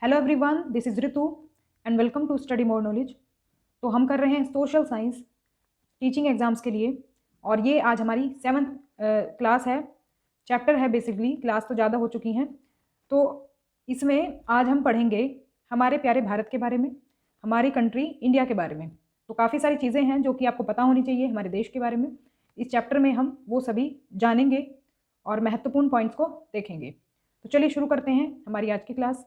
Hello everyone, this is Ritu and welcome to study more knowledge. तो हम कर रहे हैं सोशल साइंस टीचिंग एग्ज़ाम्स के लिए और ये आज हमारी 7th क्लास है। चैप्टर है बेसिकली, क्लास तो ज़्यादा हो चुकी हैं। तो इसमें आज हम पढ़ेंगे हमारे प्यारे भारत के बारे में, हमारी कंट्री इंडिया के बारे में। तो काफ़ी सारी चीज़ें हैं जो कि आपको पता होनी चाहिए हमारे देश के बारे में। इस चैप्टर में हम वो सभी जानेंगे और महत्वपूर्ण पॉइंट्स को देखेंगे। तो चलिए शुरू करते हैं हमारी आज की क्लास।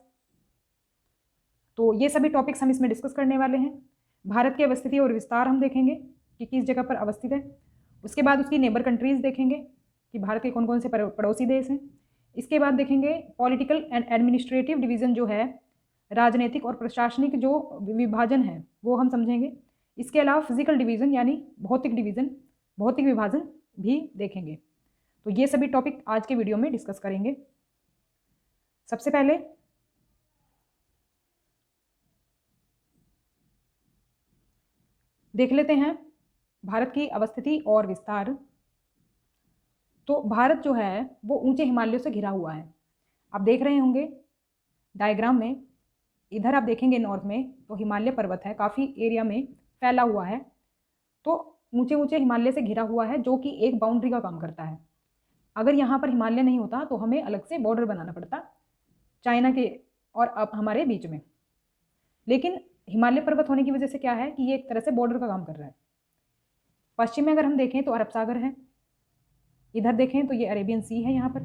तो ये सभी टॉपिक्स हम इसमें डिस्कस करने वाले हैं। भारत की अवस्थिति और विस्तार हम देखेंगे कि किस जगह पर अवस्थित है। उसके बाद उसकी नेबर कंट्रीज़ देखेंगे कि भारत के कौन कौन से पड़ोसी देश हैं। इसके बाद देखेंगे पॉलिटिकल एंड एडमिनिस्ट्रेटिव डिवीज़न जो है, राजनीतिक और प्रशासनिक जो विभाजन है वो हम समझेंगे। इसके अलावा फिजिकल डिवीज़न यानी भौतिक विभाजन भी देखेंगे। तो ये सभी टॉपिक आज के वीडियो में डिस्कस करेंगे। सबसे पहले देख लेते हैं भारत की अवस्थिति और विस्तार। तो भारत जो है वो ऊंचे हिमालयों से घिरा हुआ है। आप देख रहे होंगे डायग्राम में, इधर आप देखेंगे नॉर्थ में तो हिमालय पर्वत है, काफ़ी एरिया में फैला हुआ है। तो ऊंचे ऊंचे हिमालय से घिरा हुआ है जो कि एक बाउंड्री का काम करता है। अगर यहाँ पर हिमालय नहीं होता तो हमें अलग से बॉर्डर बनाना पड़ता चाइना के और अब हमारे बीच में। लेकिन हिमालय पर्वत होने की वजह से क्या है कि ये एक तरह से बॉर्डर का काम कर रहा है। पश्चिम में अगर हम देखें तो अरब सागर है, इधर देखें तो ये अरेबियन सी है यहाँ पर,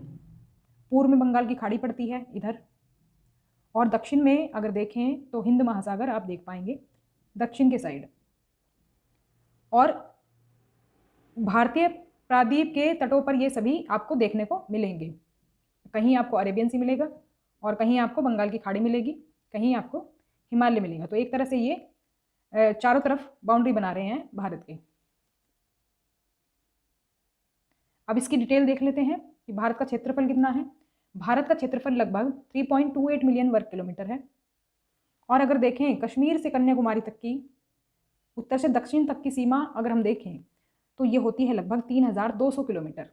पूर्व में बंगाल की खाड़ी पड़ती है इधर, और दक्षिण में अगर देखें तो हिंद महासागर आप देख पाएंगे दक्षिण के साइड। और भारतीय प्रायद्वीप के तटों पर ये सभी आपको देखने को मिलेंगे। कहीं आपको अरेबियन सी मिलेगा और कहीं आपको बंगाल की खाड़ी मिलेगी, कहीं आपको हिमालय मिलेगा। तो एक तरह से ये चारों तरफ बाउंड्री बना रहे हैं भारत के। अब इसकी डिटेल देख लेते हैं कि भारत का क्षेत्रफल कितना है। भारत का क्षेत्रफल लगभग 3.28 मिलियन वर्ग किलोमीटर है। और अगर देखें कश्मीर से कन्याकुमारी तक की, उत्तर से दक्षिण तक की सीमा अगर हम देखें तो ये होती है लगभग 3200 किलोमीटर।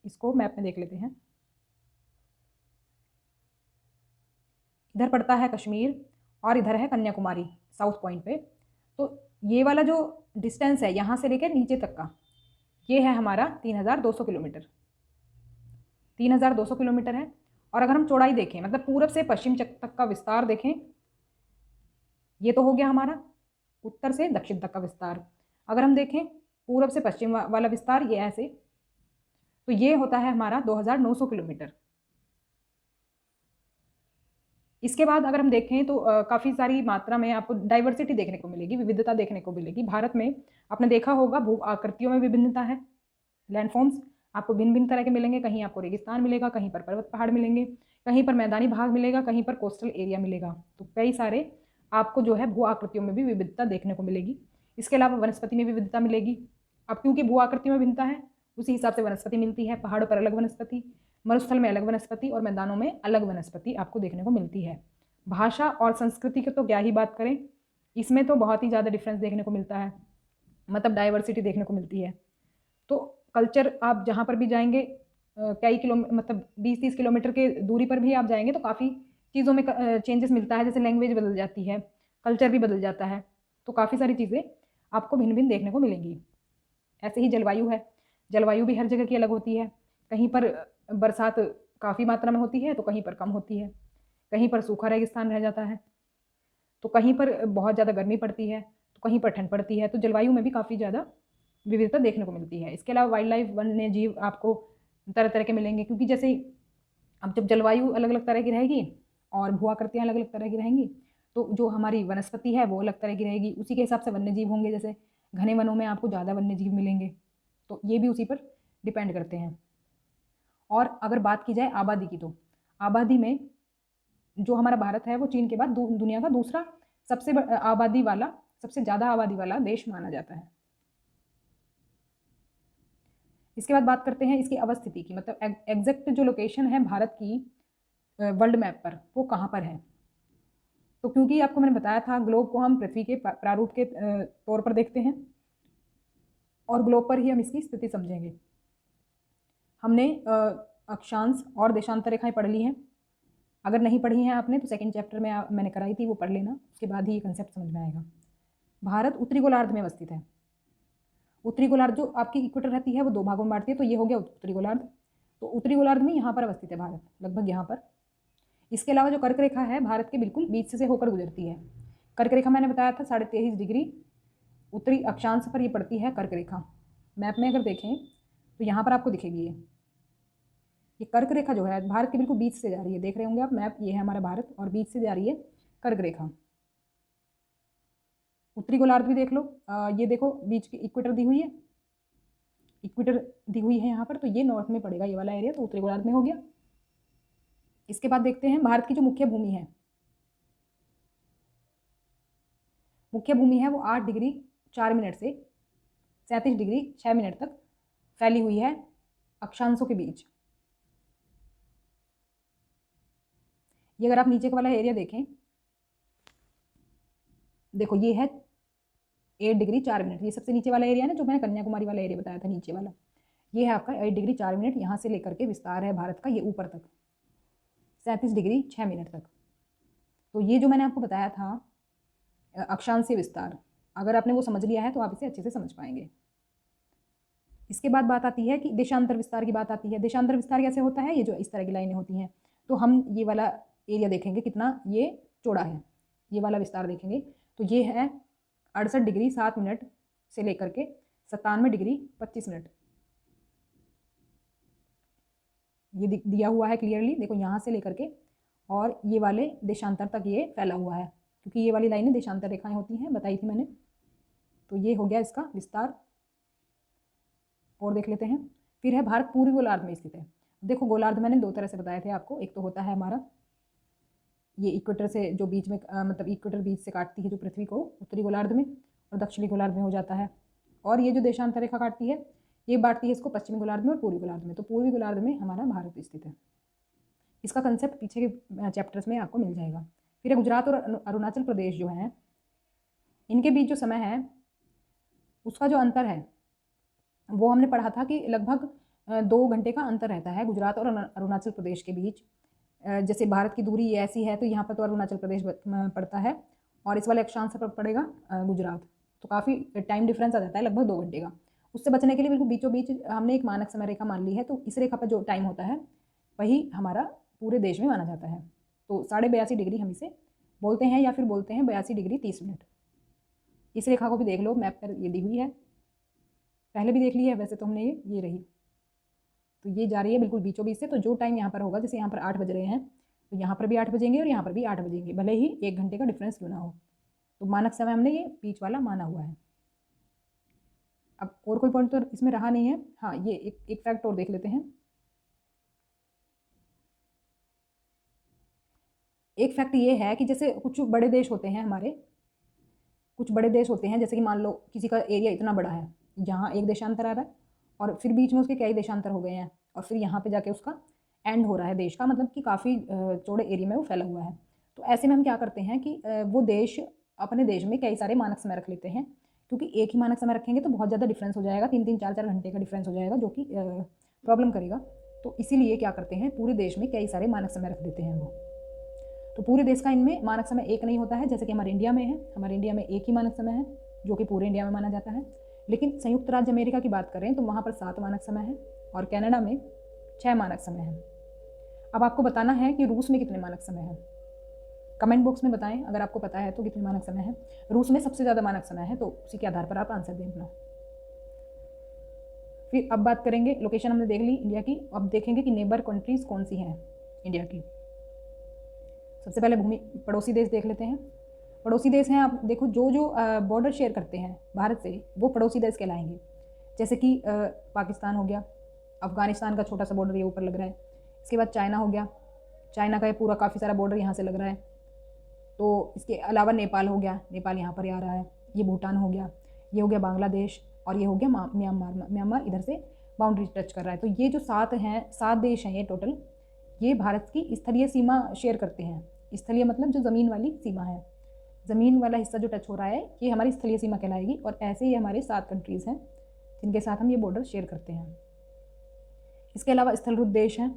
इसको मैप में देख लेते हैं। इधर पड़ता है कश्मीर और इधर है कन्याकुमारी साउथ पॉइंट पे। तो ये वाला जो डिस्टेंस है यहाँ से लेकर नीचे तक का, ये है हमारा 3200 किलोमीटर। 3200 किलोमीटर है। और अगर हम चौड़ाई देखें, मतलब पूरब से पश्चिम तक का विस्तार देखें, ये तो हो गया हमारा उत्तर से दक्षिण तक का विस्तार। अगर हम देखें पूरब से पश्चिम वाला विस्तार, ये ऐसे, तो ये होता है हमारा 2900 किलोमीटर। इसके बाद अगर हम देखें तो काफ़ी सारी मात्रा में आपको डाइवर्सिटी देखने को मिलेगी, विविधता देखने को मिलेगी। भारत में आपने देखा होगा भू आकृतियों में विभिन्नता है। लैंडफॉर्म्स आपको भिन्न भिन्न तरह के मिलेंगे। कहीं आपको रेगिस्तान मिलेगा, कहीं पर पर्वत पहाड़ मिलेंगे, कहीं पर मैदानी भाग मिलेगा, कहीं पर कोस्टल एरिया मिलेगा। तो कई सारे आपको जो है भू आकृतियों में भी विविधता देखने को मिलेगी। इसके अलावा वनस्पति में विविधता मिलेगी। अब क्योंकि भू आकृतियों में भिन्नता है उसी हिसाब से वनस्पति मिलती है। पहाड़ों पर अलग वनस्पति, मरुस्थल में अलग वनस्पति और मैदानों में अलग वनस्पति आपको देखने को मिलती है। भाषा और संस्कृति की तो क्या ही बात करें, इसमें तो बहुत ही ज़्यादा डिफरेंस देखने को मिलता है, मतलब डाइवर्सिटी देखने को मिलती है। तो कल्चर आप जहाँ पर भी जाएंगे, कई मतलब 20-30 किलोमीटर के दूरी पर भी आप जाएंगे तो काफ़ी चीज़ों में चेंजेस मिलता है। जैसे लैंग्वेज बदल जाती है, कल्चर भी बदल जाता है। तो काफ़ी सारी चीज़ें आपको भिन्न भिन्न देखने को मिलेंगी। ऐसे ही जलवायु है, जलवायु भी हर जगह की अलग होती है। कहीं पर बरसात काफ़ी मात्रा में होती है तो कहीं पर कम होती है, कहीं पर सूखा रेगिस्तान रह जाता है, तो कहीं पर बहुत ज़्यादा गर्मी पड़ती है, तो कहीं पर ठंड पड़ती है। तो जलवायु में भी काफ़ी ज़्यादा विविधता देखने को मिलती है। इसके अलावा वाइल्ड लाइफ, वन्य जीव आपको तरह तरह के मिलेंगे, क्योंकि जैसे अब जब जलवायु अलग अलग तरह की रहेगी और भू आकृतियाँ अलग अलग तरह की रहेंगी तो जो हमारी वनस्पति है वो अलग तरह की रहेगी। उसी के हिसाब से वन्य जीव होंगे। जैसे घने वनों में आपको ज़्यादा वन्य जीव मिलेंगे, तो ये भी उसी पर डिपेंड करते हैं। और अगर बात की जाए आबादी की, तो आबादी में जो हमारा भारत है वो चीन के बाद दुनिया का दूसरा सबसे सबसे ज़्यादा आबादी वाला देश माना जाता है। इसके बाद बात करते हैं इसकी अवस्थिति की, मतलब एग्जैक्ट जो लोकेशन है भारत की वर्ल्ड मैप पर वो कहाँ पर है। तो क्योंकि आपको मैंने बताया था ग्लोब को हम पृथ्वी के प्रारूप के तौर पर देखते हैं और ग्लोब पर ही हम इसकी स्थिति समझेंगे। हमने अक्षांश और देशांतर रेखाएं पढ़ ली हैं। अगर नहीं पढ़ी हैं आपने तो सेकंड चैप्टर में मैंने कराई थी, वो पढ़ लेना, उसके बाद ही ये कंसेप्ट समझ में आएगा। भारत उत्तरी गोलार्ध में अवस्थित है। उत्तरी गोलार्ध जो आपकी इक्वेटर रहती है वो 2 भागों में बांटती है, तो ये हो गया उत्तरी गोलार्ध। तो उत्तरी गोलार्ध में यहाँ पर अवस्थित है भारत, लगभग यहाँ पर। इसके अलावा जो कर्क रेखा है भारत के बिल्कुल बीच से होकर गुजरती है। कर्क रेखा मैंने बताया था 23.5 डिग्री उत्तरी अक्षांश पर ये पड़ती है कर्क रेखा। मैप में अगर देखें तो यहाँ पर आपको दिखेगी ये कर्क रेखा जो है भारत के बिल्कुल बीच से जा रही है। देख रहे होंगे आप मैप, ये है हमारा भारत और बीच से जा रही है कर्क रेखा। उत्तरी गोलार्ध भी देख लो, ये देखो बीच की इक्वेटर दी हुई है, इक्वेटर दी हुई है यहाँ पर, तो ये नॉर्थ में पड़ेगा ये वाला एरिया, तो उत्तरी गोलार्ध में हो गया। इसके बाद देखते हैं भारत की जो मुख्य भूमि है, मुख्य भूमि है वो 8 डिग्री 4 मिनट से 37 डिग्री 6 मिनट तक फैली हुई है अक्षांशों के बीच। ये अगर आप नीचे का वाला एरिया देखें, देखो ये है 8 डिग्री 4 मिनट, ये सबसे नीचे वाला एरिया है ना, जो मैंने कन्याकुमारी वाला एरिया बताया था नीचे वाला, ये है आपका 8 डिग्री 4 मिनट। यहाँ से लेकर के विस्तार है भारत का ये ऊपर तक 37 डिग्री 6 मिनट तक। तो ये जो मैंने आपको बताया था अक्षांशीय विस्तार, अगर आपने वो समझ लिया है तो आप इसे अच्छे से समझ पाएंगे। इसके बाद बात आती है कि देशांतर विस्तार की बात आती है। देशांतर विस्तार कैसे होता है, ये जो इस तरह की लाइनें होती हैं, तो हम ये वाला एरिया देखेंगे कितना ये चौड़ा है, ये वाला विस्तार देखेंगे तो ये है 68 डिग्री 7 मिनट से लेकर के 97 डिग्री 25 मिनट। ये दिया हुआ है क्लियरली, देखो यहाँ से लेकर के और ये वाले देशांतर तक ये फैला हुआ है, क्योंकि ये वाली लाइनें देशांतर रेखाएं होती हैं, बताई थी मैंने। तो ये हो गया इसका विस्तार। और देख लेते हैं, फिर है भारत पूर्वी गोलार्ध में स्थित है। देखो गोलार्ध मैंने 2 तरह से बताए थे आपको, एक तो होता है हमारा ये इक्वेटर से जो बीच में मतलब इक्वेटर बीच से काटती है जो पृथ्वी को, उत्तरी गोलार्ध में, और दक्षिणी गोलार्ध में हो जाता है। और ये जो देशांतर रेखा काटती है ये बांटती है इसको पश्चिमी गोलार्ध में और पूर्वी गोलार्ध में। तो पूर्वी गोलार्ध में हमारा भारत स्थित है। इसका कंसेप्ट पीछे के चैप्टर्स में आपको मिल जाएगा। फिर गुजरात और अरुणाचल प्रदेश जो है, इनके बीच जो समय है उसका जो अंतर है वो हमने पढ़ा था कि लगभग 2 घंटे का अंतर रहता है गुजरात और अरुणाचल प्रदेश के बीच। जैसे भारत की दूरी ऐसी है तो यहाँ पर तो अरुणाचल प्रदेश पड़ता है और इस वाले अक्षांश पर पड़ेगा गुजरात, तो काफ़ी टाइम डिफरेंस आ जाता है लगभग 2 घंटे का। उससे बचने के लिए बिल्कुल बीचों बीच हमने एक मानक समय रेखा मान ली है, तो इस रेखा पर जो टाइम होता है वही हमारा पूरे देश में माना जाता है। तो 82.5 डिग्री हम इसे बोलते हैं, या फिर बोलते हैं 82 डिग्री 30 मिनट। इस रेखा को भी देख लो, मैप पर ये दी हुई है, पहले भी देख ली है वैसे तो हमने, ये रही, तो ये जा रही है बिल्कुल बीचों बीच से। तो जो टाइम यहाँ पर होगा, जैसे यहाँ पर 8 बज रहे हैं तो यहाँ पर भी 8 बजेंगे और यहाँ पर भी 8 बजेंगे, भले ही 1 घंटे का डिफरेंस क्यों ना हो। तो मानक समय हमने ये बीच वाला माना हुआ है। अब और कोई पॉइंट तो इसमें रहा नहीं है। हाँ, ये एक फैक्ट और देख लेते हैं। एक फैक्ट ये है कि जैसे कुछ बड़े देश होते हैं हमारे, कुछ बड़े देश होते हैं, जैसे कि मान लो किसी का एरिया इतना बड़ा है, यहाँ एक देशांतर आ रहा है और फिर बीच में उसके कई देशांतर हो गए हैं और फिर यहाँ पे जाके उसका एंड हो रहा है देश का, मतलब कि काफ़ी चौड़े एरिया में वो फैला हुआ है। तो ऐसे में हम क्या करते हैं कि वो देश अपने देश में कई सारे मानक समय रख लेते हैं, क्योंकि एक ही मानक समय रखेंगे तो बहुत ज़्यादा डिफरेंस हो जाएगा, 3-3 4-4 घंटे का डिफरेंस हो जाएगा, जो कि प्रॉब्लम करेगा। तो इसीलिए क्या करते हैं, पूरे देश में कई सारे मानक समय रख देते हैं वो। तो पूरे देश का इनमें मानक समय एक नहीं होता है, जैसे कि हमारे इंडिया में है, हमारे इंडिया में एक ही मानक समय है जो कि पूरे इंडिया में माना जाता है। लेकिन संयुक्त राज्य अमेरिका की बात करें तो वहाँ पर 7 मानक समय है और कनाडा में 6 मानक समय है। अब आपको बताना है कि रूस में कितने मानक समय है, कमेंट बॉक्स में बताएं अगर आपको पता है तो कितने मानक समय है। रूस में सबसे ज़्यादा मानक समय है, तो उसी के आधार पर आप आंसर दें अपना। फिर अब बात करेंगे, लोकेशन हमने देख ली इंडिया की, अब देखेंगे कि नेबर कंट्रीज कौन सी हैं इंडिया की। सबसे पहले भूमि पड़ोसी देश देख लेते हैं। पड़ोसी देश हैं, आप देखो जो जो बॉर्डर शेयर करते हैं भारत से वो पड़ोसी देश कहलाएंगे। जैसे कि पाकिस्तान हो गया, अफगानिस्तान का छोटा सा बॉर्डर ये ऊपर लग रहा है। इसके बाद चाइना हो गया, चाइना का ये पूरा काफ़ी सारा बॉर्डर यहाँ से लग रहा है। तो इसके अलावा नेपाल हो गया, नेपाल यहाँ पर आ रहा है। ये भूटान हो गया, ये हो गया बांग्लादेश, और ये हो गया म्यांमार। म्यांमार इधर से बाउंड्री टच कर रहा है। तो ये जो 7 देश हैं ये टोटल, ये भारत की स्थलीय सीमा शेयर करते हैं। स्थलीय मतलब जो ज़मीन वाली सीमा है, ज़मीन वाला हिस्सा जो टच हो रहा है ये हमारी स्थलीय सीमा कहलाएगी। और ऐसे ही हमारे 7 कंट्रीज़ हैं जिनके साथ हम ये बॉर्डर शेयर करते हैं। इसके अलावा स्थलरूप देश हैं,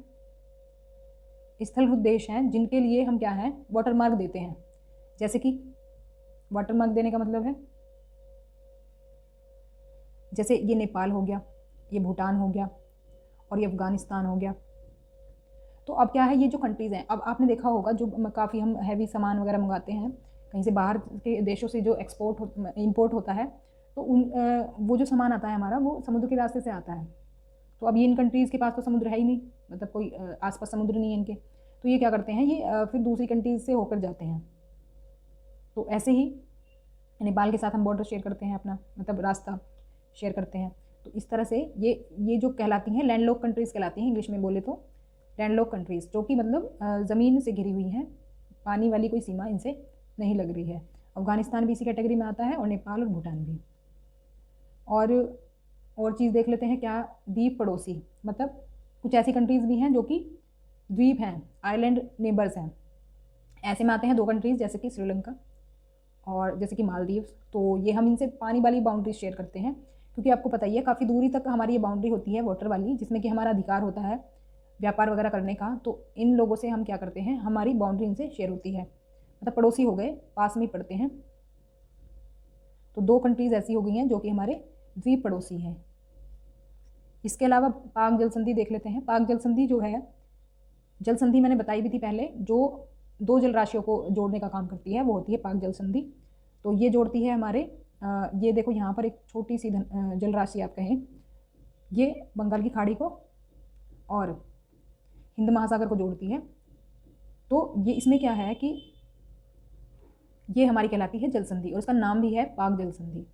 स्थलरूप देश हैं जिनके लिए हम क्या है वाटर मार्क देते हैं। जैसे कि वाटर मार्क देने का मतलब है, जैसे ये नेपाल हो गया, ये भूटान हो गया और ये अफगानिस्तान हो गया। तो अब क्या है, ये जो कंट्रीज़ हैं, अब आपने देखा होगा जो काफ़ी हम हैवी सामान वगैरह मंगाते हैं कहीं से बाहर के देशों से, जो इंपोर्ट होता है, तो वो जो सामान आता है हमारा वो समुद्र के रास्ते से आता है। तो अब ये इन कंट्रीज़ के पास तो समुद्र है ही नहीं, मतलब कोई आसपास समुद्र नहीं है इनके, तो ये क्या करते हैं, ये फिर दूसरी कंट्रीज़ से होकर जाते हैं। तो ऐसे ही नेपाल के साथ हम बॉर्डर शेयर करते हैं, अपना मतलब रास्ता शेयर करते हैं। तो इस तरह से ये जो कहलाती हैं लैंडलॉक कंट्रीज़ कहलाती हैं, इंग्लिश में बोले तो लैंडलॉक कंट्रीज़, जो कि मतलब ज़मीन से घिरी हुई हैं, पानी वाली कोई सीमा इनसे नहीं लग रही है। अफगानिस्तान भी इसी कैटेगरी में आता है और नेपाल और भूटान भी। और चीज़ देख लेते हैं क्या, द्वीप पड़ोसी, मतलब कुछ ऐसी कंट्रीज़ भी हैं जो कि द्वीप हैं, आइलैंड नेबर्स हैं। ऐसे में आते हैं 2 कंट्रीज़, जैसे कि श्रीलंका और जैसे कि मालदीव्स। तो ये हम इनसे पानी वाली बाउंड्री शेयर करते हैं, क्योंकि आपको पता ही है काफ़ी दूरी तक हमारी ये बाउंड्री होती है वाटर वाली, जिसमें कि हमारा अधिकार होता है व्यापार वगैरह करने का। तो इन लोगों से हम क्या करते हैं, हमारी बाउंड्री इनसे शेयर होती है, मतलब पड़ोसी हो गए, पास में ही पड़ते हैं। तो 2 कंट्रीज़ ऐसी हो गई हैं जो कि हमारे द्वीप पड़ोसी हैं। इसके अलावा पाक जल संधि देख लेते हैं। पाक जल संधि जो है, जल संधि मैंने बताई भी थी पहले, जो 2 जल राशियों को जोड़ने का काम करती है, वो होती है पाक जल संधि। तो ये जोड़ती है हमारे ये देखो यहाँ पर एक छोटी सी जल राशि आप कहें, ये बंगाल की खाड़ी को और हिंद महासागर को जोड़ती है। तो ये इसमें क्या है कि ये हमारी कहलाती है जल संधि, और इसका नाम भी है पाक जल संधि।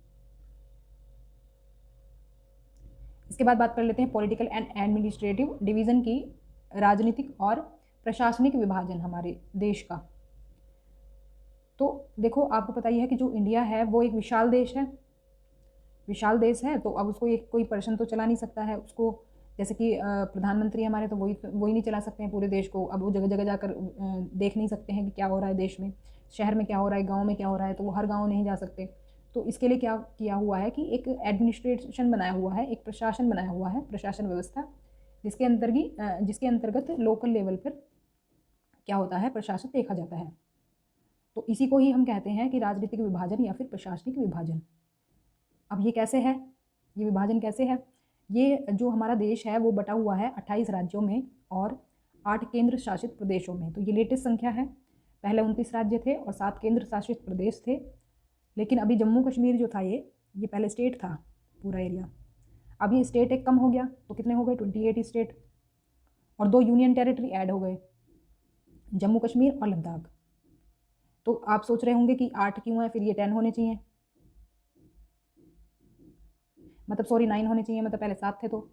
इसके बाद बात कर लेते हैं पॉलिटिकल एंड एडमिनिस्ट्रेटिव डिवीज़न की, राजनीतिक और प्रशासनिक विभाजन हमारे देश का। तो देखो आपको पता ही है कि जो इंडिया है वो एक विशाल देश है, विशाल देश है। तो अब उसको एक कोई पर्सन तो चला नहीं सकता है उसको, जैसे कि प्रधानमंत्री हमारे, तो वही नहीं चला सकते हैं पूरे देश को। अब वो जगह जगह जाकर देख नहीं सकते हैं कि क्या हो रहा है देश में, शहर में क्या हो रहा है, गांव में क्या हो रहा है, तो वो हर गांव नहीं जा सकते। तो इसके लिए क्या किया हुआ है कि एक एडमिनिस्ट्रेशन बनाया हुआ है, एक प्रशासन बनाया हुआ है, प्रशासन व्यवस्था, जिसके अंतर्गत लोकल लेवल पर क्या होता है, प्रशासन देखा जाता है। तो इसी को ही हम कहते हैं कि राजनीतिक विभाजन या फिर प्रशासनिक विभाजन। अब ये कैसे है, ये विभाजन कैसे है, ये जो हमारा देश है वो बटा हुआ है 28 राज्यों में और 8 केंद्र शासित प्रदेशों में। तो ये लेटेस्ट संख्या है, पहले 29 राज्य थे और 7 केंद्र शासित प्रदेश थे। लेकिन अभी जम्मू कश्मीर जो था ये पहले स्टेट था पूरा एरिया, अब ये स्टेट एक कम हो गया, तो कितने हो गए, 28 स्टेट, और 2 यूनियन टेरिटरी ऐड हो गए, जम्मू कश्मीर और लद्दाख। तो आप सोच रहे होंगे कि 8 क्यों है, फिर ये 10 होने चाहिए, मतलब सॉरी 9 होने चाहिए, मतलब पहले 7 थे, तो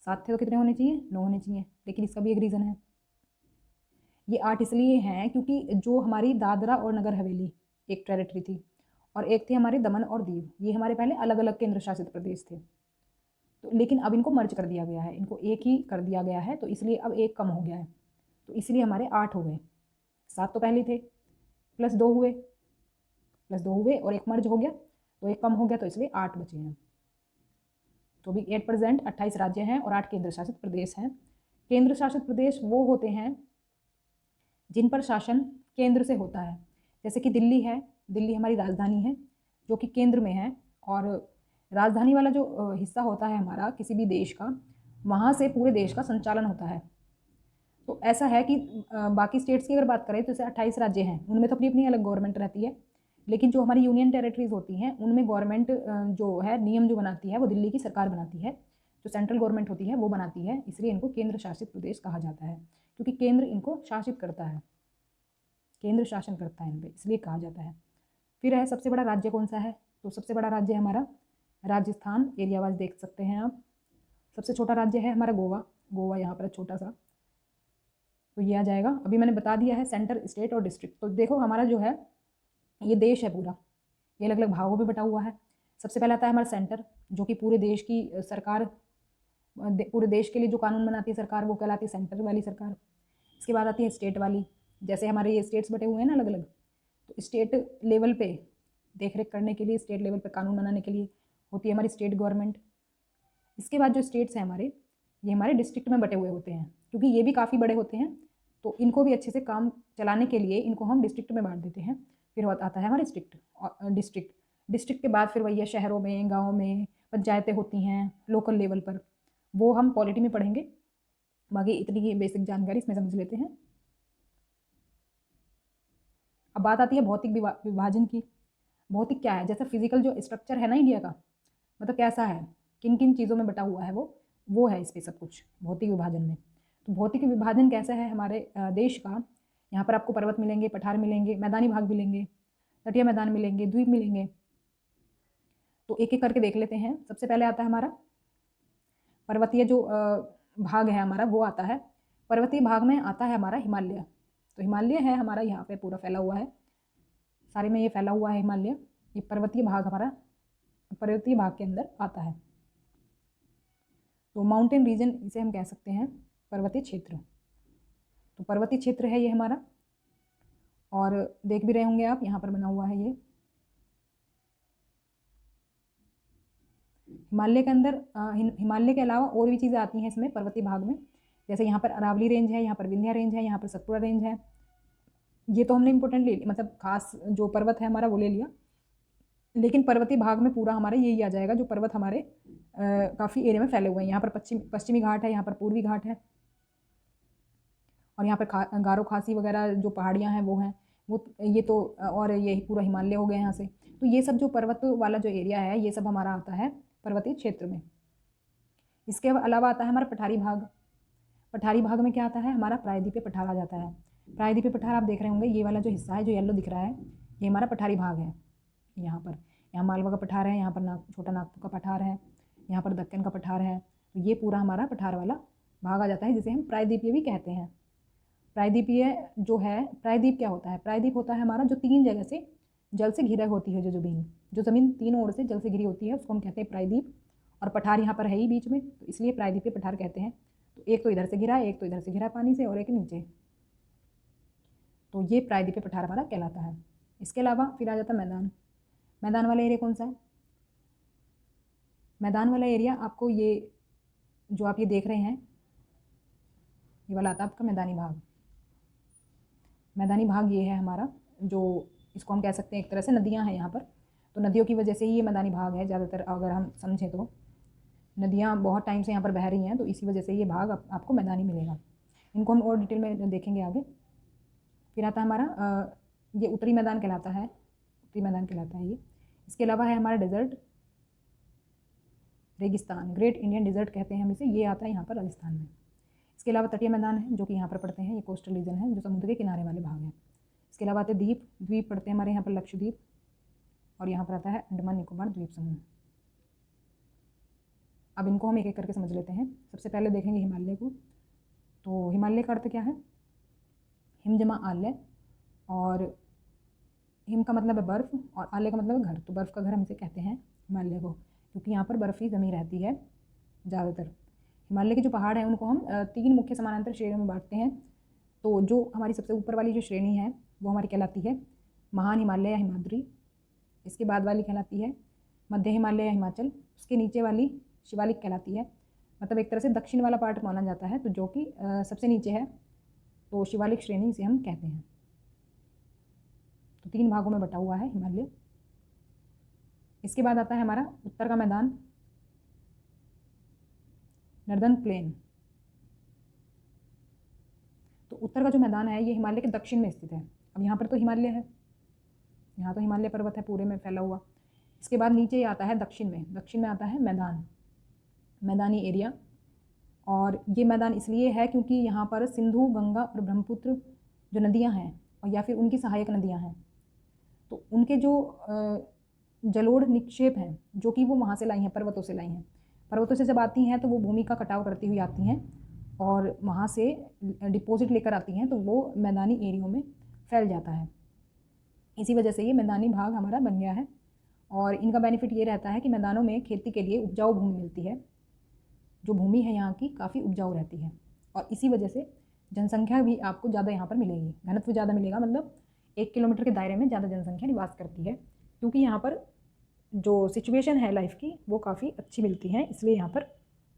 7 थे तो कितने होने चाहिए, 9 होने चाहिए। लेकिन इसका भी एक रीज़न है, ये 8 इसलिए हैं क्योंकि जो हमारी दादरा और नगर हवेली एक टेरिटरी थी, और एक थे हमारे दमन और दीव, ये हमारे पहले अलग अलग केंद्र शासित प्रदेश थे। तो लेकिन अब इनको मर्ज कर दिया गया है, इनको एक ही कर दिया गया है, तो इसलिए अब एक कम हो गया है, तो इसलिए हमारे 8 हो गए। 7 तो पहले थे, +2 हुए और एक मर्ज हो गया, तो एक कम हो गया, तो इसलिए 8 बचे हैं। तो भी 8% 28 राज्य हैं और 8 केंद्र शासित प्रदेश हैं। केंद्र शासित प्रदेश वो होते हैं जिन पर शासन केंद्र से होता है, जैसे कि दिल्ली है, दिल्ली हमारी राजधानी है जो कि केंद्र में है, और राजधानी वाला जो हिस्सा होता है हमारा किसी भी देश का, वहाँ से पूरे देश का संचालन होता है। तो ऐसा है कि बाकी स्टेट्स की अगर बात करें तो जैसे 28 राज्य हैं, उनमें तो अपनी अपनी अलग गवर्नमेंट रहती है, लेकिन जो हमारी यूनियन टेरिटरीज होती हैं उनमें गवर्नमेंट जो है नियम जो बनाती है वो दिल्ली की सरकार बनाती है, जो सेंट्रल गवर्नमेंट होती है वो बनाती है, इसलिए इनको केंद्र शासित प्रदेश कहा जाता है, क्योंकि केंद्र इनको शासित करता है, केंद्र शासन करता है इन पर, इसलिए कहा जाता है। फिर है सबसे बड़ा राज्य कौन सा है, तो सबसे बड़ा राज्य है हमारा राजस्थान, एरिया वाइज देख सकते हैं आप। सबसे छोटा राज्य है हमारा गोवा, गोवा यहाँ पर छोटा सा, तो ये आ जाएगा। अभी मैंने बता दिया है सेंटर, स्टेट और डिस्ट्रिक्ट। तो देखो हमारा जो है ये देश है पूरा, ये अलग अलग भागों में बटा हुआ है। सबसे पहले आता है हमारा सेंटर, जो कि पूरे देश की सरकार, पूरे देश के लिए जो कानून बनाती है सरकार, वो कहलाती है सेंटर वाली सरकार। इसके बाद आती है स्टेट वाली, जैसे हमारे ये स्टेट्स बटे हुए हैं ना अलग अलग, तो स्टेट लेवल पे देख रेख करने के लिए, स्टेट लेवल पे कानून बनाने के लिए होती है हमारी स्टेट गवर्नमेंट। इसके बाद जो स्टेट्स हैं हमारे, ये हमारे डिस्ट्रिक्ट में बटे हुए होते हैं, क्योंकि ये भी काफ़ी बड़े होते हैं, तो इनको भी अच्छे से काम चलाने के लिए इनको हम डिस्ट्रिक्ट में बांट देते हैं। फिर आता है हमारा डिस्ट्रिक्ट डिस्ट्रिक्ट के बाद फिर वही है शहरों में, गाँव में पंचायतें होती हैं लोकल लेवल पर, वो हम पॉलिटी में पढ़ेंगे। बाकी इतनी ही बेसिक जानकारी इसमें समझ लेते हैं। अब बात आती है भौतिक विभाजन की। भौतिक क्या है? जैसे फिजिकल जो स्ट्रक्चर है ना इंडिया का, मतलब कैसा है, किन किन चीज़ों में बटा हुआ है वो है इस पर सब कुछ भौतिक विभाजन में। तो भौतिक विभाजन कैसा है हमारे देश का? यहाँ पर आपको पर्वत मिलेंगे, पठार मिलेंगे, मैदानी भाग मिलेंगे, तटीय मैदान मिलेंगे, द्वीप मिलेंगे। तो एक एक करके देख लेते हैं। सबसे पहले आता है हमारा पर्वतीय जो भाग है हमारा, वो आता है। पर्वतीय भाग में आता है हमारा हिमालय। तो हिमालय है हमारा यहाँ पे पूरा फैला हुआ है, सारे में ये फैला हुआ है हिमालय। ये पर्वतीय भाग हमारा पर्वतीय भाग के अंदर आता है। तो माउंटेन रीजन इसे हम कह सकते हैं, पर्वतीय क्षेत्र। तो पर्वतीय क्षेत्र है ये हमारा, और देख भी रहे होंगे आप यहाँ पर बना हुआ है ये हिमालय के अंदर। हिमालय के अलावा और भी चीज़ें आती हैं इसमें पर्वतीय भाग में, जैसे यहाँ पर अरावली रेंज है, यहाँ पर विंध्या रेंज है, यहाँ पर सतपुड़ा रेंज है। ये तो हमने इंपॉर्टेंट ले लिया, मतलब खास जो पर्वत है हमारा वो ले लिया, लेकिन पर्वतीय भाग में पूरा हमारे यही आ जाएगा जो पर्वत हमारे काफ़ी एरिया में फैले हुए हैं। यहाँ पर पश्चिमी घाट है, यहाँ पर पूर्वी घाट है, और यहाँ पर गारो खासी वगैरह जो पहाड़ियाँ हैं वो हैं, वो ये तो, और ये पूरा हिमालय हो गया यहाँ से। तो ये सब जो पर्वत वाला जो एरिया है ये सब हमारा आता है पर्वतीय क्षेत्र में। इसके अलावा आता है हमारा पठारी भाग। पठारी भाग में क्या आता है हमारा? प्रायद्वीपीय पठार आ जाता है। प्रायद्वीपीय पठार आप देख रहे होंगे, ये वाला जो हिस्सा है जो येलो दिख रहा है ये हमारा पठारी भाग है। यहाँ मालवा का पठार है, यहाँ पर छोटा नागपुर का पठार है, यहाँ पर दक्कन का पठार है। तो ये पूरा हमारा पठार वाला भाग आ जाता है, जिसे हम प्रायद्वीपीय भी कहते हैं। प्रायद्वीपीय जो है, प्रायद्वीप क्या होता है? प्रायद्वीप होता है हमारा जो 3 जगह से जल से घिरा होती है, जो ज़मीन तीनों ओर से जल से घिरी होती है उसको हम कहते हैं प्रायद्वीप। और पठार यहाँ पर है ही बीच में, तो इसलिए प्रायद्वीपीय पठार कहते हैं। तो एक तो इधर से घिरा है, एक तो इधर से घिरा पानी से, और एक नीचे। तो ये प्रायद्वीपीय पठार हमारा कहलाता है। इसके अलावा फिर आ जाता है मैदान। मैदान वाला एरिया कौन सा है? मैदान वाला एरिया आपको ये जो आप ये देख रहे हैं ये वाला आता है आपका मैदानी भाग। मैदानी भाग ये है हमारा, जो इसको हम कह सकते हैं एक तरह से नदियाँ हैं यहाँ पर, तो नदियों की वजह से ही ये मैदानी भाग है ज़्यादातर। अगर हम समझें तो नदियाँ बहुत टाइम से यहाँ पर बह रही हैं, तो इसी वजह से ये भाग आपको मैदानी मिलेगा। इनको हम और डिटेल में देखेंगे आगे। फिर आता है हमारा ये उत्तरी मैदान कहलाता है, उत्तरी मैदान कहलाता है ये। इसके अलावा है हमारा डेजर्ट, रेगिस्तान, ग्रेट इंडियन डेजर्ट कहते हैं हम इसे, ये आता है यहाँ पर राजस्थान में। इसके अलावा तटीय मैदान है जो कि यहाँ पर पड़ते हैं, ये कोस्टल रीजन है जो समुद्र के किनारे वाले भाग हैं। इसके अलावा आते द्वीप, द्वीप पड़ते हैं हमारे यहाँ पर लक्षद्वीप, और यहाँ पर आता है अंडमान निकोबार द्वीप समूह। अब इनको हम एक एक करके समझ लेते हैं। सबसे पहले देखेंगे हिमालय को। तो हिमालय का अर्थ क्या है? हिम जमा आलय, और हिम का मतलब है बर्फ़ और आलय का मतलब है घर। तो बर्फ़ का घर हम इसे कहते हैं हिमालय को, क्योंकि यहाँ पर बर्फ़ ही जमी रहती है ज़्यादातर। हिमालय के जो पहाड़ हैं उनको हम 3 मुख्य समानांतर श्रेणियों में बांटते हैं। तो जो हमारी सबसे ऊपर वाली जो श्रेणी है वो हमारी कहलाती है महान हिमालय या हिमाद्री। इसके बाद वाली कहलाती है मध्य हिमालय या हिमाचल। उसके नीचे वाली शिवालिक कहलाती है, मतलब एक तरह से दक्षिण वाला पार्ट माना जाता है, तो जो कि सबसे नीचे है, तो शिवालिक श्रेणी इसे हम कहते हैं। तो 3 भागों में बटा हुआ है हिमालय। इसके बाद आता है हमारा उत्तर का मैदान, नॉर्दर्न प्लेन। तो उत्तर का जो मैदान है ये हिमालय के दक्षिण में स्थित है। अब यहाँ पर तो हिमालय है, यहाँ तो हिमालय पर्वत है पूरे में फैला हुआ। इसके बाद नीचे ये आता है दक्षिण में आता है मैदान, मैदानी एरिया। और ये मैदान इसलिए है क्योंकि यहाँ पर सिंधु, गंगा और ब्रह्मपुत्र जो नदियाँ हैं, और या फिर उनकी सहायक नदियाँ हैं, तो उनके जो जलोढ़ निक्षेप हैं जो कि वो वहाँ से लाई हैं, पर्वतों से लाई हैं। पर्वतों से जब आती हैं तो वो भूमि का कटाव करती हुई आती हैं और वहाँ से डिपॉजिट लेकर आती हैं, तो वो मैदानी एरियो में फैल जाता है। इसी वजह से ये मैदानी भाग हमारा बन गया है। और इनका बेनिफिट ये रहता है कि मैदानों में खेती के लिए उपजाऊ भूमि मिलती है, जो भूमि है यहाँ की काफ़ी उपजाऊ रहती है, और इसी वजह से जनसंख्या भी आपको ज़्यादा यहाँ पर मिलेगी, घनत्व ज़्यादा मिलेगा, मतलब 1 किलोमीटर के दायरे में ज़्यादा जनसंख्या निवास करती है, क्योंकि यहाँ पर जो सिचुएशन है लाइफ की वो काफ़ी अच्छी मिलती है, इसलिए यहाँ पर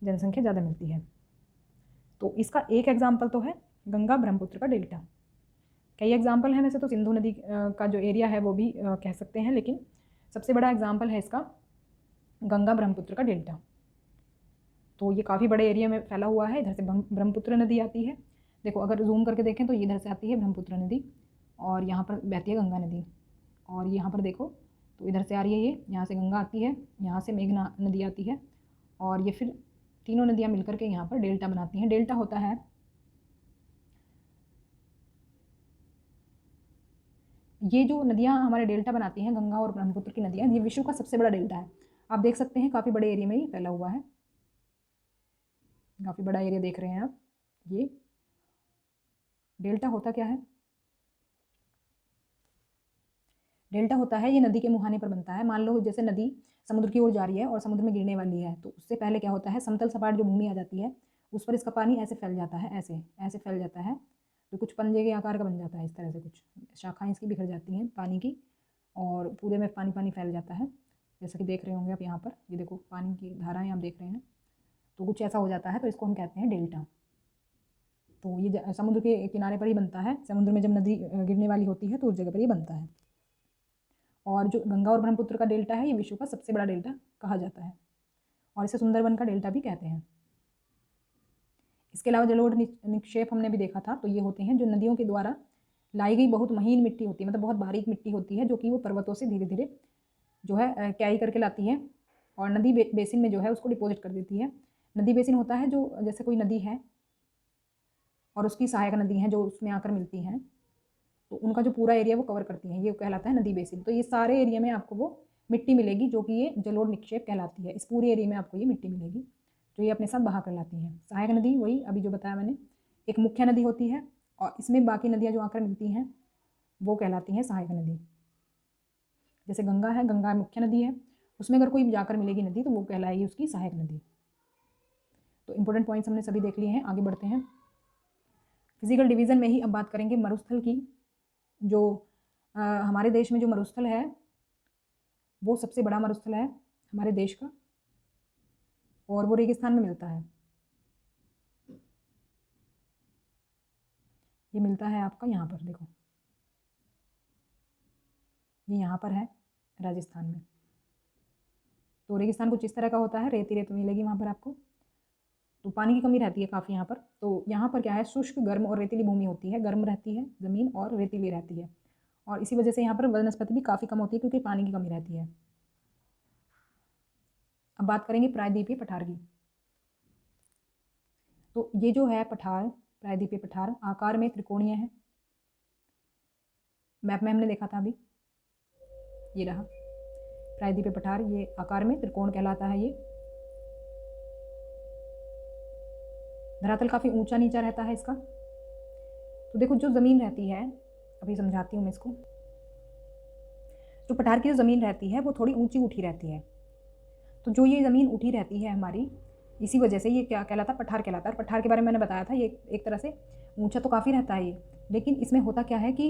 जनसंख्या ज़्यादा मिलती है। तो इसका एक एग्जाम्पल तो है गंगा ब्रह्मपुत्र का डेल्टा। कई एग्जाम्पल हैं वैसे तो, सिंधु नदी का जो एरिया है वो भी कह सकते हैं, लेकिन सबसे बड़ा एग्जाम्पल है इसका गंगा ब्रह्मपुत्र का डेल्टा। तो ये काफ़ी बड़े एरिया में फैला हुआ है। इधर से ब्रह्मपुत्र नदी आती है, देखो अगर जूम करके देखें तो ये इधर से आती है ब्रह्मपुत्र नदी, और यहाँ पर बहती है गंगा नदी, और यहाँ पर देखो तो इधर से आ रही है, ये यहाँ से गंगा आती है, यहाँ से मेघना नदी आती है, और ये फिर तीनों नदियाँ मिलकर के यहाँ पर डेल्टा बनाती हैं। डेल्टा होता है, ये जो नदियाँ हमारे डेल्टा बनाती हैं, गंगा और ब्रह्मपुत्र की नदियाँ, ये विश्व का सबसे बड़ा डेल्टा है। आप देख सकते हैं काफ़ी बड़े एरिया में ये फैला हुआ है, काफ़ी बड़ा एरिया देख रहे हैं आप। ये डेल्टा होता क्या है? डेल्टा होता है, ये नदी के मुहाने पर बनता है। मान लो जैसे नदी समुद्र की ओर जा रही है और समुद्र में गिरने वाली है, तो उससे पहले क्या होता है, समतल सपाट जो भूमि आ जाती है उस पर इसका पानी ऐसे फैल जाता है, ऐसे ऐसे फैल जाता है, तो कुछ पंजे के आकार का बन जाता है। इस तरह से कुछ शाखाएं इसकी बिखर जाती हैं पानी की, और पूरे में पानी पानी फैल जाता है, जैसा कि देख रहे होंगे आप यहाँ पर। ये देखो पानी की धाराएँ आप देख रहे हैं, तो कुछ ऐसा हो जाता है, तो इसको हम कहते हैं डेल्टा। तो ये समुद्र के किनारे पर ही बनता है, समुद्र में जब नदी गिरने वाली होती है तो उस जगह पर ये बनता है। और जो गंगा और ब्रह्मपुत्र का डेल्टा है, ये विश्व का सबसे बड़ा डेल्टा कहा जाता है, और इसे सुंदरबन का डेल्टा भी कहते हैं। इसके अलावा जलोढ़ निक्षेप हमने भी देखा था, तो ये होते हैं जो नदियों के द्वारा लाई गई बहुत महीन मिट्टी होती है, मतलब बहुत बारीक मिट्टी होती है, जो कि वो पर्वतों से धीरे धीरे जो है कैरी करके लाती है, और नदी बेसिन में जो है उसको डिपॉजिट कर देती है। नदी बेसिन होता है जो, जैसे कोई नदी है और उसकी सहायक नदी हैं जो उसमें आकर मिलती हैं, तो उनका जो पूरा एरिया वो कवर करती हैं, ये कहलाता है नदी बेसिन। तो ये सारे एरिया में आपको वो मिट्टी मिलेगी जो कि ये जलोढ़ निक्षेप कहलाती है। इस पूरे एरिया में आपको ये मिट्टी मिलेगी जो ये अपने साथ बहा कर लाती हैं। सहायक नदी वही अभी जो बताया मैंने, एक मुख्य नदी होती है, और इसमें बाकी नदियाँ जो आकर मिलती हैं वो कहलाती हैं सहायक नदी। जैसे गंगा है, गंगा मुख्य नदी है, उसमें अगर कोई जाकर मिलेगी नदी तो वो कहलाएगी उसकी सहायक नदी। तो इंपॉर्टेंट पॉइंट्स हमने सभी देख लिए हैं, आगे बढ़ते हैं। फिजिकल डिवीज़न में ही अब बात करेंगे मरुस्थल की। जो हमारे देश में जो मरुस्थल है वो सबसे बड़ा मरुस्थल है हमारे देश का, और वो रेगिस्तान में मिलता है। ये मिलता है आपका यहाँ पर, देखो ये यहाँ पर है राजस्थान में। तो रेगिस्तान कुछ इस तरह का होता है, रेती रेत मिलेगी वहाँ पर आपको, तो पानी की कमी रहती है काफ़ी यहाँ पर। तो यहाँ पर क्या है, शुष्क गर्म और रेतीली भूमि होती है, गर्म रहती है ज़मीन और रेतीली रहती है, और इसी वजह से यहाँ पर वनस्पति भी काफ़ी कम होती है क्योंकि पानी की कमी रहती है। अब बात करेंगे प्रायद्वीपीय पठार की। तो ये जो है पठार, प्रायद्वीपीय पठार आकार में त्रिकोणीय है। मैप में हमने देखा था अभी, ये रहा प्रायद्वीपीय पठार, ये आकार में त्रिकोण कहलाता है। ये धरातल काफ़ी ऊंचा नीचा रहता है इसका। तो देखो जो ज़मीन रहती है, अभी समझाती हूँ मैं इसको। जो पठार की जो ज़मीन रहती है वो थोड़ी ऊंची उठी रहती है, तो जो ये ज़मीन उठी रहती है हमारी, इसी वजह से ये क्या कहलाता है, पठार कहलाता है। और पठार के बारे में मैंने बताया था, ये एक तरह से ऊंचा तो काफ़ी रहता है ये, लेकिन इसमें होता क्या है कि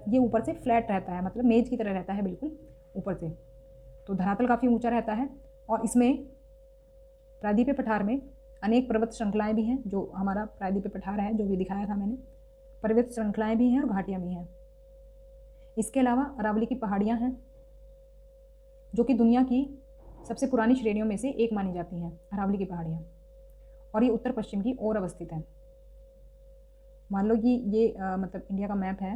ये ऊपर से फ्लैट रहता है, मतलब मेज की तरह रहता है बिल्कुल ऊपर से। तो धरातल काफ़ी ऊंचा रहता है, और इसमें प्रायद्वीपीय पठार में अनेक पर्वत श्रृंखलाएँ भी हैं। जो हमारा प्रायद्वीपीय पठार है जो भी दिखाया था मैंने, पर्वत श्रृंखलाएँ भी हैं और घाटियाँ भी हैं। इसके अलावा अरावली की पहाड़ियाँ हैं जो कि दुनिया की सबसे पुरानी श्रेणियों में से एक मानी जाती हैं, अरावली की पहाड़ियाँ, और ये उत्तर पश्चिम की ओर अवस्थित है। मान लो कि ये मतलब इंडिया का मैप है,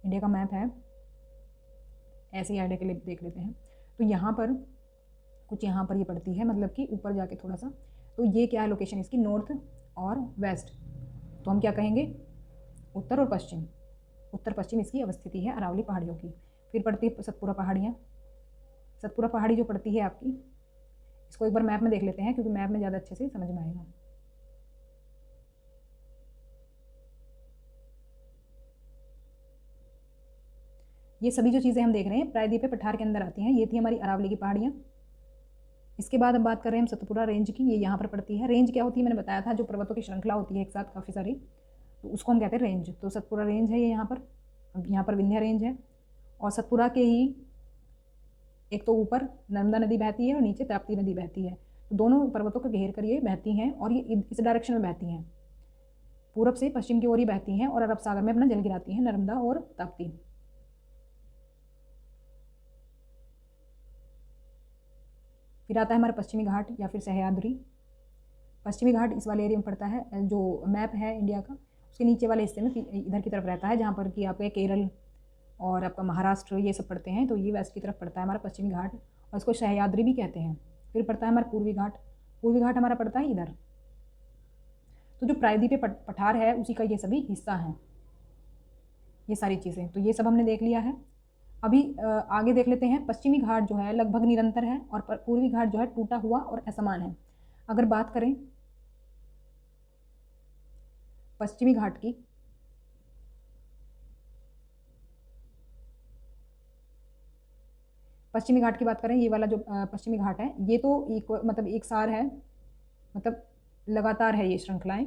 इंडिया का मैप है, ऐसे ही आइडिया के लिए देख लेते हैं। तो यहाँ पर कुछ यहाँ पर ये पड़ती है, मतलब कि ऊपर जाके थोड़ा सा, तो ये क्या है लोकेशन इसकी, नॉर्थ और वेस्ट। तो हम क्या कहेंगे, उत्तर और पश्चिम, उत्तर पश्चिम इसकी अवस्थिति है अरावली पहाड़ियों की। फिर पड़ती है सतपुरा पहाड़ियाँ। सतपुरा पहाड़ी जो पड़ती है आपकी, इसको एक बार मैप में देख लेते हैं क्योंकि मैप में ज़्यादा अच्छे से समझ में आएगा। ये सभी जो चीज़ें हम देख रहे हैं प्रायद्वीपीय पठार के अंदर आती हैं। ये थी हमारी अरावली की पहाड़ियाँ। इसके बाद अब बात कर रहे हैं हम सतपुरा रेंज की। ये यहाँ पर पड़ती है। रेंज क्या होती है मैंने बताया था, जो पर्वतों की श्रृंखला होती है एक साथ काफ़ी सारी, तो उसको हम कहते हैं रेंज। तो सतपुरा रेंज है ये यहाँ पर। अब यहाँ पर विंध्य रेंज है, और सतपुरा के ही एक तो ऊपर नर्मदा नदी बहती है और नीचे ताप्ती नदी बहती है। तो दोनों पर्वतों को घेर कर ये बहती हैं और ये इस डायरेक्शन में बहती हैं, पूरब से पश्चिम की ओर ही बहती हैं और अरब सागर में अपना जल गिराती हैं, नर्मदा और ताप्ती। फिर आता है हमारा पश्चिमी घाट या फिर सह्याद्री। पश्चिमी घाट इस वाले एरिया में पड़ता है, जो मैप है इंडिया का उसके नीचे वाले हिस्से में इधर की तरफ रहता है, जहाँ पर कि आपके केरल और आपका महाराष्ट्र ये सब पड़ते हैं। तो ये वेस्ट की तरफ पड़ता है हमारा पश्चिमी घाट और इसको सह्याद्री भी कहते हैं। फिर पड़ता है हमारा पूर्वी घाट, पूर्वी घाट हमारा पड़ता है इधर। तो जो प्रायद्वीपीय पठार है उसी का ये सभी हिस्सा है, ये सारी चीज़ें। तो ये सब हमने देख लिया है। अभी आगे देख लेते हैं। पश्चिमी घाट जो है लगभग निरंतर है और पूर्वी घाट जो है टूटा हुआ और असमान है। अगर बात करें पश्चिमी घाट की, पश्चिमी घाट की बात करें, ये वाला जो पश्चिमी घाट है ये तो मतलब एक सार है, मतलब लगातार है ये श्रृंखलाएं।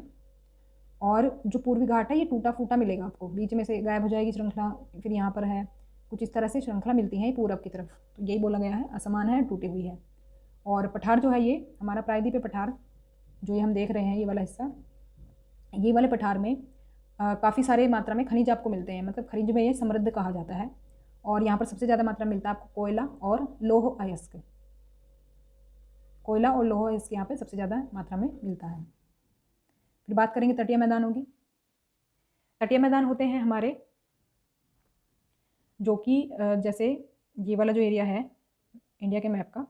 और जो पूर्वी घाट है ये टूटा फूटा मिलेगा आपको, बीच में से गायब हो जाएगी श्रृंखला, फिर यहाँ पर है कुछ इस तरह से श्रृंखला मिलती है पूरब की तरफ। तो यही बोला गया है, असमान है, टूटी हुई है। और पठार जो है ये हमारा प्रायद्वीपीय पठार जो ये हम देख रहे हैं, ये वाला हिस्सा, ये वाले पठार में काफ़ी सारे मात्रा में खनिज आपको मिलते हैं, मतलब खनिज में ये समृद्ध कहा जाता है। और यहाँ पर सबसे ज़्यादा मात्रा मिलता है आपको कोयला और लौह अयस्क। कोयला और लौह अयस्क यहाँ पे सबसे ज़्यादा मात्रा में मिलता है। फिर बात करेंगे तटीय मैदानों की। तटीय मैदान होते हैं हमारे जो कि जैसे ये वाला जो एरिया है इंडिया के मैप का,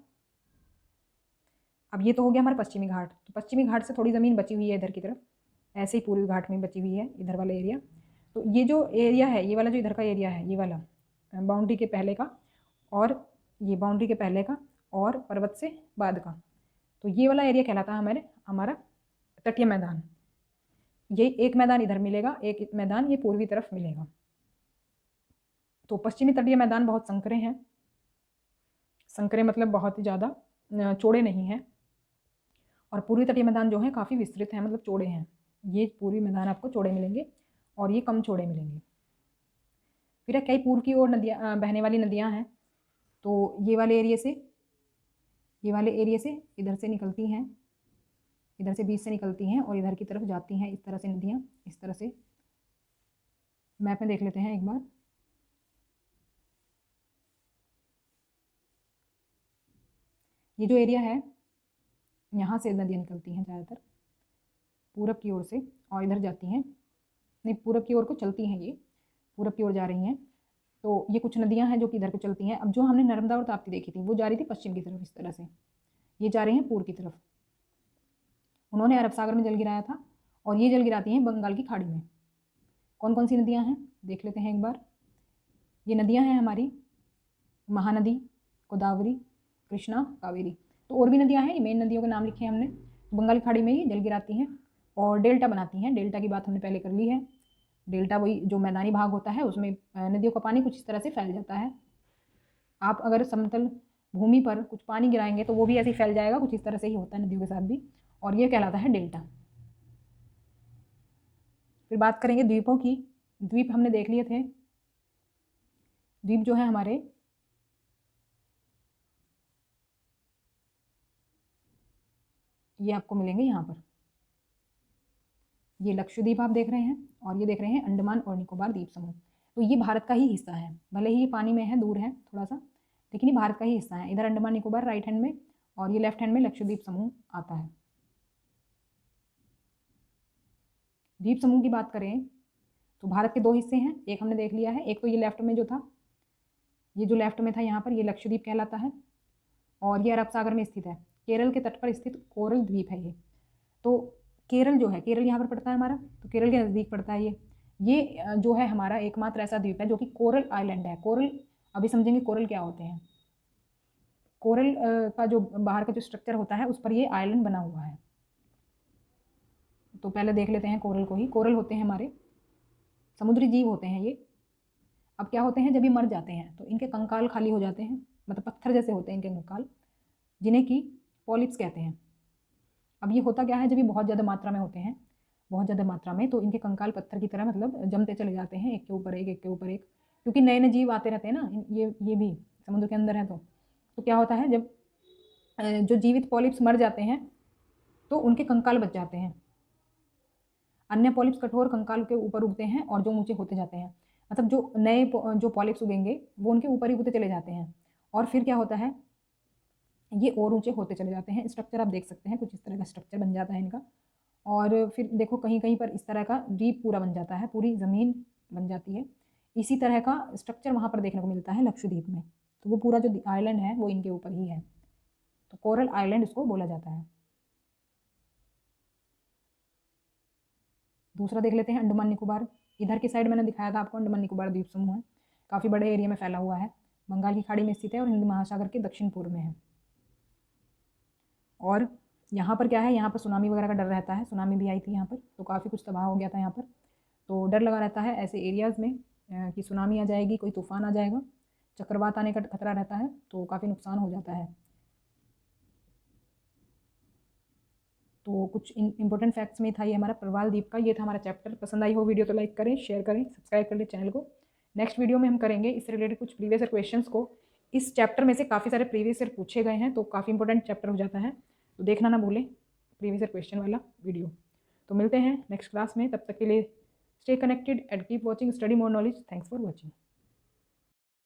अब ये तो हो गया हमारा पश्चिमी घाट। तो पश्चिमी घाट से थोड़ी ज़मीन बची हुई है इधर की तरफ, ऐसे ही पूर्वी घाट में बची हुई है इधर वाला एरिया। तो ये जो एरिया है, ये वाला जो इधर का एरिया है, ये वाला बाउंड्री के पहले का और ये बाउंड्री के पहले का और पर्वत से बाद का, तो ये वाला एरिया कहलाता है हमारा तटीय मैदान। ये एक मैदान इधर मिलेगा, एक मैदान ये पूर्वी तरफ मिलेगा। तो पश्चिमी तटीय मैदान बहुत संकरे हैं, संकरे मतलब बहुत ही ज़्यादा चौड़े नहीं हैं, और पूर्वी तटीय मैदान जो है काफ़ी विस्तृत हैं, मतलब चौड़े हैं। ये पूर्वी मैदान आपको चौड़े मिलेंगे और ये कम चौड़े मिलेंगे। फिर कई पूर्व की ओर नदियाँ बहने वाली नदियाँ हैं। तो ये वाले एरिया से इधर से निकलती हैं, इधर से बीच से निकलती हैं और इधर की तरफ जाती हैं, इस तरह से नदियाँ, इस तरह से मैप में देख लेते हैं एक बार। ये जो एरिया है यहाँ से नदियाँ निकलती हैं ज़्यादातर पूरब की ओर से और इधर जाती हैं, नहीं पूरब की ओर को चलती हैं, ये पूरब की ओर जा रही हैं। तो ये कुछ नदियाँ हैं जो कि इधर को चलती हैं। अब जो हमने नर्मदा और ताप्ती देखी थी वो जा रही थी पश्चिम की तरफ, इस तरह से ये जा रही हैं पूर्व की तरफ। उन्होंने अरब सागर में जल गिराया था और ये जल गिराती हैं बंगाल की खाड़ी में। कौन कौन सी नदियाँ हैं देख लेते हैं एक बार। ये नदियाँ हैं हमारी महानदी, गोदावरी, कृष्णा, कावेरी। तो और भी नदियाँ हैं, ये मेन नदियों के नाम लिखे हैं हमने। बंगाल की खाड़ी में ही जल गिराती हैं और डेल्टा बनाती हैं। डेल्टा की बात हमने पहले कर ली है। डेल्टा वही जो मैदानी भाग होता है उसमें नदियों का पानी कुछ इस तरह से फैल जाता है। आप अगर समतल भूमि पर कुछ पानी गिराएंगे तो वो भी ऐसे ही फैल जाएगा, कुछ इस तरह से ही होता है नदियों के साथ भी, और ये कहलाता है डेल्टा। फिर बात करेंगे द्वीपों की। द्वीप हमने देख लिए थे। द्वीप जो है हमारे ये आपको मिलेंगे यहाँ पर। ये लक्षद्वीप आप देख रहे हैं और ये देख रहे हैं अंडमान और निकोबार द्वीप समूह। तो ये भारत का ही हिस्सा है, भले ही ये पानी में है, दूर है थोड़ा सा, लेकिन ये भारत का ही हिस्सा है। इधर अंडमान निकोबार राइट हैंड में और ये लेफ्ट हैंड में लक्षद्वीप समूह आता है। द्वीप समूह की बात करें तो भारत के दो हिस्से हैं, एक हमने देख लिया है। एक तो ये लेफ्ट में जो था, ये जो लेफ्ट में था यहाँ पर, ये लक्षद्वीप कहलाता है और ये अरब सागर में स्थित है। केरल के तट पर स्थित कोरल द्वीप है ये। तो केरल जो है, केरल यहाँ पर पड़ता है हमारा, तो केरल के नज़दीक पड़ता है ये जो है हमारा एकमात्र ऐसा द्वीप है जो कि कोरल आइलैंड है। कोरल अभी समझेंगे कोरल क्या होते हैं। कोरल का जो बाहर का जो स्ट्रक्चर होता है उस पर ये आइलैंड बना हुआ है। तो पहले देख लेते हैं कोरल को ही। कोरल होते हैं हमारे समुद्री जीव होते हैं ये। अब क्या होते हैं, जब ये मर जाते हैं तो इनके कंकाल खाली हो जाते हैं, मतलब पत्थर जैसे होते हैं इनके कंकाल, जिन्हें कि पॉलिप्स कहते हैं। अब ये होता क्या है, जब ये बहुत ज़्यादा मात्रा में होते हैं, बहुत ज़्यादा मात्रा में, तो इनके कंकाल पत्थर की तरह मतलब जमते चले जाते हैं, एक के ऊपर एक, एक के ऊपर एक, क्योंकि नए नए जीव आते रहते हैं ना, ये भी समुद्र के अंदर है। तो क्या होता है, जब जो जीवित पॉलिप्स मर जाते हैं तो उनके कंकाल बच जाते हैं। अन्य पॉलिप्स कठोर कंकाल के ऊपर उगते हैं और जो ऊंचे होते जाते हैं। मतलब जो नए जो पॉलिप्स उगेंगे वो उनके ऊपर ही उगते चले जाते हैं, और फिर क्या होता है, ये और ऊंचे होते चले जाते हैं। स्ट्रक्चर आप देख सकते हैं, कुछ इस तरह का स्ट्रक्चर बन जाता है इनका। और फिर देखो कहीं कहीं पर इस तरह का द्वीप पूरा बन जाता है, पूरी ज़मीन बन जाती है। इसी तरह का स्ट्रक्चर वहाँ पर देखने को मिलता है लक्षद्वीप में। तो वो पूरा जो आइलैंड है वो इनके ऊपर ही है, तो कोरल आइलैंड इसको बोला जाता है। दूसरा देख लेते हैं अंडमान निकोबार। इधर की साइड मैंने दिखाया था आपको, अंडमान निकोबार द्वीप समूह है, काफ़ी बड़े एरिया में फैला हुआ है, बंगाल की खाड़ी में स्थित है और हिंद महासागर के दक्षिण पूर्व में है। और यहाँ पर क्या है, यहाँ पर सुनामी वगैरह का डर रहता है। सुनामी भी आई थी यहाँ पर, तो काफ़ी कुछ तबाह हो गया था यहाँ पर। तो डर लगा रहता है ऐसे एरियाज़ में कि सुनामी आ जाएगी, कोई तूफान आ जाएगा, चक्रवात आने का खतरा रहता है, तो काफ़ी नुकसान हो जाता है। तो कुछ इंपॉर्टेंट फैक्ट्स में था ये हमारा प्रवाल द्वीप का, ये था हमारा चैप्टर। पसंद आई हो वीडियो तो लाइक करें, शेयर करें, सब्सक्राइब कर ले चैनल को। नेक्स्ट वीडियो में हम करेंगे इससे रिलेटेड कुछ प्रीवियस ईयर क्वेश्चंस को। इस चैप्टर में से काफ़ी सारे प्रीवियस ईयर पूछे गए हैं, तो काफ़ी इंपॉर्टेंट चैप्टर हो जाता है, तो देखना ना भूलें प्रीवियस ईयर क्वेश्चन वाला वीडियो। तो मिलते हैं नेक्स्ट क्लास में, तब तक के लिए stay connected and keep watching study more knowledge. Thanks for watching.